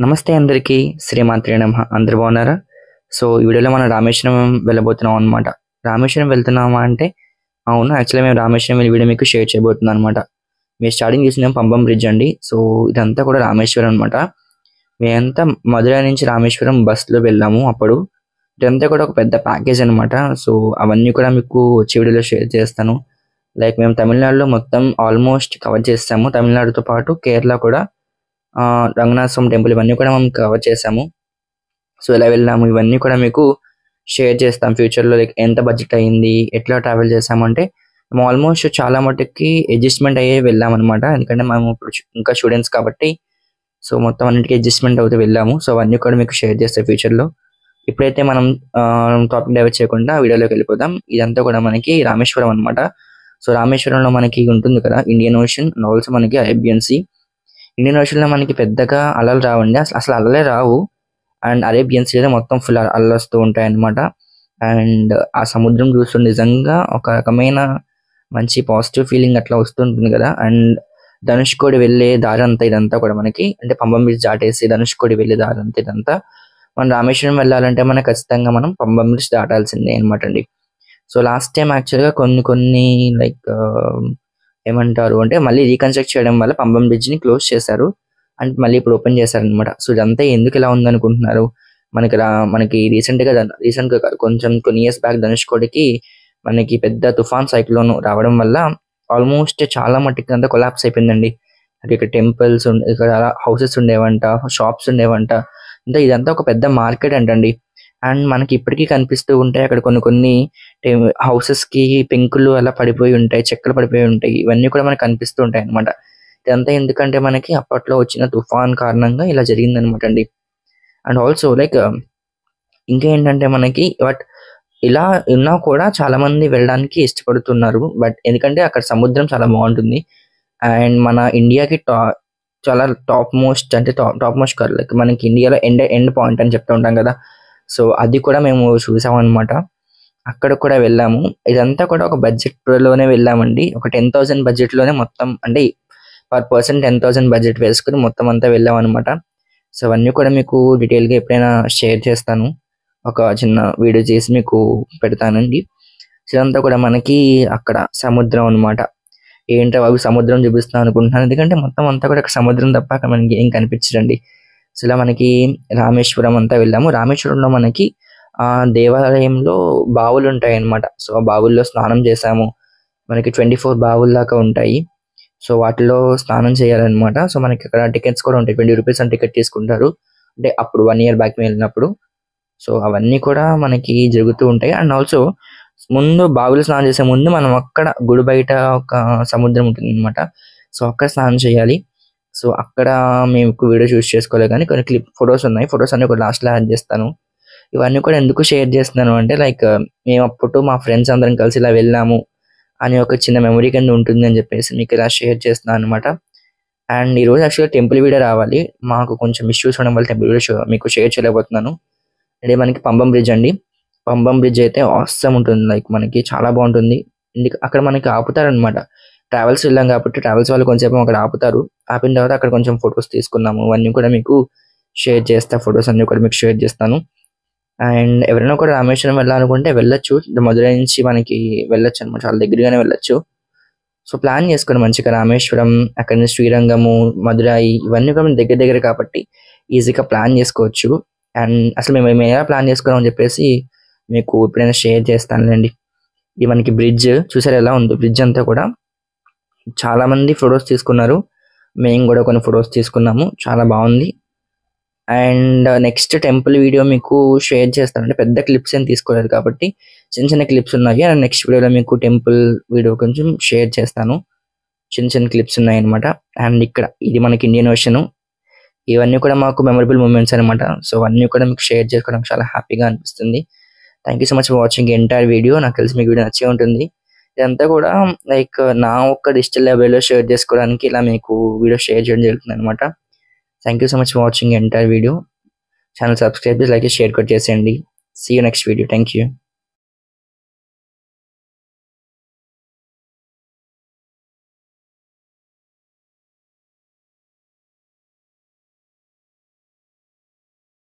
నమస్తే అందరికీ శ్రీమాత్రే నమః. అందరు బాగున్నారా? సో ఈ వీడియోలో మనం రామేశ్వరం వెళ్ళబోతున్నాం అనమాట. రామేశ్వరం వెళ్తున్నామా అంటే అవును, యాక్చువల్గా మేము రామేశ్వరం వెళ్ళి వీడియో మీకు షేర్ చేయబోతున్నాం అనమాట. మీరు స్టార్టింగ్ చూసినాం పంబం బ్రిడ్జ్ అండి. సో ఇదంతా కూడా రామేశ్వరం అనమాట. మేమంతా మధుర నుంచి రామేశ్వరం బస్సులో వెళ్ళాము. అప్పుడు ఇదంతా కూడా ఒక పెద్ద ప్యాకేజ్ అనమాట. సో అవన్నీ కూడా మీకు వచ్చే వీడియోలో షేర్ చేస్తాను. లైక్ మేము తమిళనాడులో మొత్తం ఆల్మోస్ట్ కవర్ చేస్తాము. తమిళనాడుతో పాటు కేరళ కూడా రంగనాథ స్వామి టెంపుల్ ఇవన్నీ కూడా మనం కవర్ చేసాము. సో ఎలా వెళ్ళాము ఇవన్నీ కూడా మీకు షేర్ చేస్తాం ఫ్యూచర్లో. లైక్ ఎంత బడ్జెట్ అయ్యింది, ఎట్లా ట్రావెల్ చేసామంటే మేము ఆల్మోస్ట్ చాలా మటుకి అడ్జస్ట్మెంట్ అయ్యే వెళ్ళామన్నమాట. ఎందుకంటే మేము ఇప్పుడు ఇంకా స్టూడెంట్స్ కాబట్టి సో మొత్తం అన్నిటికీ అడ్జస్ట్మెంట్ అవుతూ వెళ్ళాము. సో అవన్నీ కూడా మీకు షేర్ చేస్తాం ఫ్యూచర్లో. ఇప్పుడైతే మనం టాపిక్ డైవర్ట్ చేయకుండా వీడియోలోకి వెళ్ళిపోదాం. ఇదంతా కూడా మనకి రామేశ్వరం అనమాట. సో రామేశ్వరంలో మనకి ఉంటుంది కదా ఇండియన్ ఓషన్ అండ్ ఆల్సో మనకి అరేబియన్ సీ. ఇండియన్ ఓషన్లో మనకి పెద్దగా అలలు రావండి, అసలు అలలే రావు. అండ్ అరేబియన్ సీలో మొత్తం ఫుల్ అలలు వస్తూ ఉంటాయి అనమాట. అండ్ ఆ సముద్రం చూస్తుంటే నిజంగా ఒక రకమైన మంచి పాజిటివ్ ఫీలింగ్ అట్లా వస్తుంటుంది కదా. అండ్ ధనుష్కోడి వెళ్ళే దారి అంతా ఇదంతా కూడా మనకి అంటే పంబం బ్రిడ్జ్ దాటేసి ధనుష్కోడి వెళ్ళే దారి అంతా ఇదంతా. మనం రామేశ్వరం వెళ్ళాలంటే మనకు ఖచ్చితంగా మనం పంబం బ్రిడ్జ్ దాటాల్సిందే అనమాట అండి. సో లాస్ట్ టైం యాక్చువల్గా కొన్ని లైక్ ఏమంటారు అంటే మళ్ళీ రీకన్స్ట్రక్ట్ చేయడం వల్ల పంబం బ్రిడ్జ్ ని క్లోజ్ చేశారు అండ్ మళ్ళీ ఇప్పుడు ఓపెన్ చేశారనమాట. సో ఇదంతా ఎందుకు ఇలా ఉందనుకుంటున్నారు? మనకి రీసెంట్ గా కొంచెం కొన్ని ఇయర్స్ బ్యాక్ ధనుష్కోడికి మనకి పెద్ద తుఫాన్ సైక్లోన్ రావడం వల్ల ఆల్మోస్ట్ చాలా మట్టుకు అంతా కొలాప్స్ అయిపోయిందండి. అంటే ఇక్కడ టెంపుల్స్ ఇక్కడ హౌసెస్ ఉండేవంట, షాప్స్ ఉండేవంట. అంటే ఇదంతా ఒక పెద్ద మార్కెట్ అంటండి. అండ్ మనకి ఇప్పటికీ కనిపిస్తూ ఉంటాయి అక్కడ కొన్ని హౌసెస్ కి పెంకులు అలా పడిపోయి ఉంటాయి, చెక్కలు పడిపోయి ఉంటాయి. ఇవన్నీ కూడా మనకు కనిపిస్తూ ఉంటాయి అనమాట. ఇదంతా ఎందుకంటే మనకి అప్పట్లో వచ్చిన తుఫాన్ కారణంగా ఇలా జరిగింది అనమాట అండి. అండ్ ఆల్సో లైక్ ఇంకా ఏంటంటే మనకి బట్ ఇలా ఉన్నా కూడా చాలా మంది వెళ్ళడానికి ఇష్టపడుతున్నారు. బట్ ఎందుకంటే అక్కడ సముద్రం చాలా బాగుంటుంది. అండ్ మన ఇండియాకి చాలా టాప్ మోస్ట్ అంటే టాప్ మోస్ట్ కాదు, లైక్ మనకి ఇండియాలో ఎండ్ పాయింట్ అని చెప్తూ ఉంటాం కదా. సో అది కూడా మేము చూసాం అనమాట. అక్కడ కూడా వెళ్ళాము. ఇదంతా కూడా ఒక బడ్జెట్ లోనే వెళ్ళామండి. ఒక 10,000 బడ్జెట్ లోనే మొత్తం అంటే పర్ పర్సన్ 10,000 బడ్జెట్ వేసుకుని మొత్తం అంతా వెళ్ళాం అనమాట. సో అవన్నీ కూడా మీకు డీటెయిల్ గా ఎప్పుడైనా షేర్ చేస్తాను. ఒక చిన్న వీడియో చేసి మీకు పెడతానండి. ఇదంతా కూడా మనకి అక్కడ సముద్రం అనమాట. ఏంటో అవి సముద్రం చూపిస్తాను అనుకుంటున్నాను, ఎందుకంటే మొత్తం అంతా కూడా సముద్రం తప్ప అక్కడ మనకి ఏం కనిపించదండి. సో ఇలా మనకి రామేశ్వరం అంతా వెళ్ళాము. రామేశ్వరంలో మనకి దేవాలయంలో బావులు ఉంటాయి అన్నమాట. సో ఆ బావుల్లో స్నానం చేసాము. మనకి 24 బావులు దాకా ఉంటాయి. సో వాటిలో స్నానం చేయాలన్నమాట. సో మనకి అక్కడ టికెట్స్ కూడా ఉంటాయి. 20 రూపీస్ అని టికెట్ తీసుకుంటారు. అంటే అప్పుడు 1 ఇయర్ బ్యాక్ వెళ్ళినప్పుడు. సో అవన్నీ కూడా మనకి జరుగుతూ ఉంటాయి. అండ్ ఆల్సో ముందు బావులు స్నానం చేసే ముందు మనం అక్కడ గుడి బయట ఒక సముద్రం ఉంటుంది అనమాట. సో అక్కడ స్నానం చేయాలి. సో అక్కడ మేము వీడియో చూస్ చేసుకోలేదు, కానీ కొన్ని ఫొటోస్ ఉన్నాయి. ఫొటోస్ అన్ని కూడా లాస్ట్ లో యాడ్ చేస్తాను. ఇవన్నీ కూడా ఎందుకు షేర్ చేస్తున్నాను అంటే లైక్ మేము అప్పుడు మా ఫ్రెండ్స్ అందరం కలిసి ఇలా వెళ్ళాము అని ఒక చిన్న మెమరీ కింద ఉంటుంది అని చెప్పేసి మీకు ఇలా షేర్ చేస్తున్నాను అనమాట. అండ్ ఈ రోజు యాక్చువల్గా టెంపుల్ వీడియో రావాలి, మాకు కొంచెం ఇష్యూస్ ఉండడం వల్ల టెంపుల్ వీడియో మీకు షేర్ చేయలేకపోతున్నాను. అంటే మనకి పంబం బ్రిడ్జ్ అండి. పంబం బ్రిడ్జ్ అయితే ఆసమ్ ఉంటుంది, లైక్ మనకి చాలా బాగుంటుంది. అక్కడ మనకి ఆపుతారనమాట. ట్రావెల్స్ వెళ్ళాం కాబట్టి ట్రావెల్స్ వాళ్ళు కొంచెం అక్కడ ఆపుతారు. ఆపిన తర్వాత అక్కడ కొంచెం ఫొటోస్ తీసుకున్నాము. అవన్నీ కూడా మీకు షేర్ చేస్తా, ఫొటోస్ అన్ని కూడా మీకు షేర్ చేస్తాను. అండ్ ఎవరైనా కూడా రామేశ్వరం వెళ్ళాలనుకుంటే వెళ్ళొచ్చు. మధురై నుంచి మనకి వెళ్ళొచ్చు అనమాట, చాలా దగ్గరగానే వెళ్ళొచ్చు. సో ప్లాన్ చేసుకోండి మంచిగా రామేశ్వరం, అక్కడ నుంచి శ్రీరంగము, మధురై ఇవన్నీ కూడా దగ్గర దగ్గర కాబట్టి ఈజీగా ప్లాన్ చేసుకోవచ్చు. అండ్ అసలు మేము ఎలా ప్లాన్ చేసుకున్నాం అని చెప్పేసి మీకు ఎప్పుడైనా షేర్ చేస్తానులేండి. ఇది మనకి బ్రిడ్జ్ చూసారు ఎలా ఉంది. బ్రిడ్జ్ అంతా కూడా చాలా మంది ఫొటోస్ తీసుకున్నారు. మేము కూడా కొన్ని ఫొటోస్ తీసుకున్నాము, చాలా బాగుంది. అండ్ నెక్స్ట్ టెంపుల్ వీడియో మీకు షేర్ చేస్తాను. అంటే పెద్ద క్లిప్స్ ఏం తీసుకోలేదు కాబట్టి చిన్న చిన్న క్లిప్స్ ఉన్నాయి. అండ్ నెక్స్ట్ వీడియోలో మీకు టెంపుల్ వీడియో కొంచెం షేర్ చేస్తాను. చిన్న చిన్న క్లిప్స్ ఉన్నాయి అనమాట. అండ్ ఇక్కడ ఇది మనకి ఇండియన్ ఓషన్. ఇవన్నీ కూడా మాకు మెమరబుల్ మూమెంట్స్ అనమాట. సో అన్నీ కూడా మీకు షేర్ చేసుకోవడం చాలా హ్యాపీగా అనిపిస్తుంది. Thank you so much for watching entire video. నాకు తెలిసి మీకు వీడియో నచ్చే ఉంటుంది. ఇదంతా కూడా లైక్ నా ఒక్క డిజిటల్ లైబ్రరీలో షేర్ చేసుకోవడానికి ఇలా మీకు వీడియో షేర్ చేయడం జరుగుతుంది అనమాట. Thank you so much for watching entire video. Channel subscribe చేసి లైక్ చేసి షేర్ కూడా చేసేయండి. See you next video. Thank you.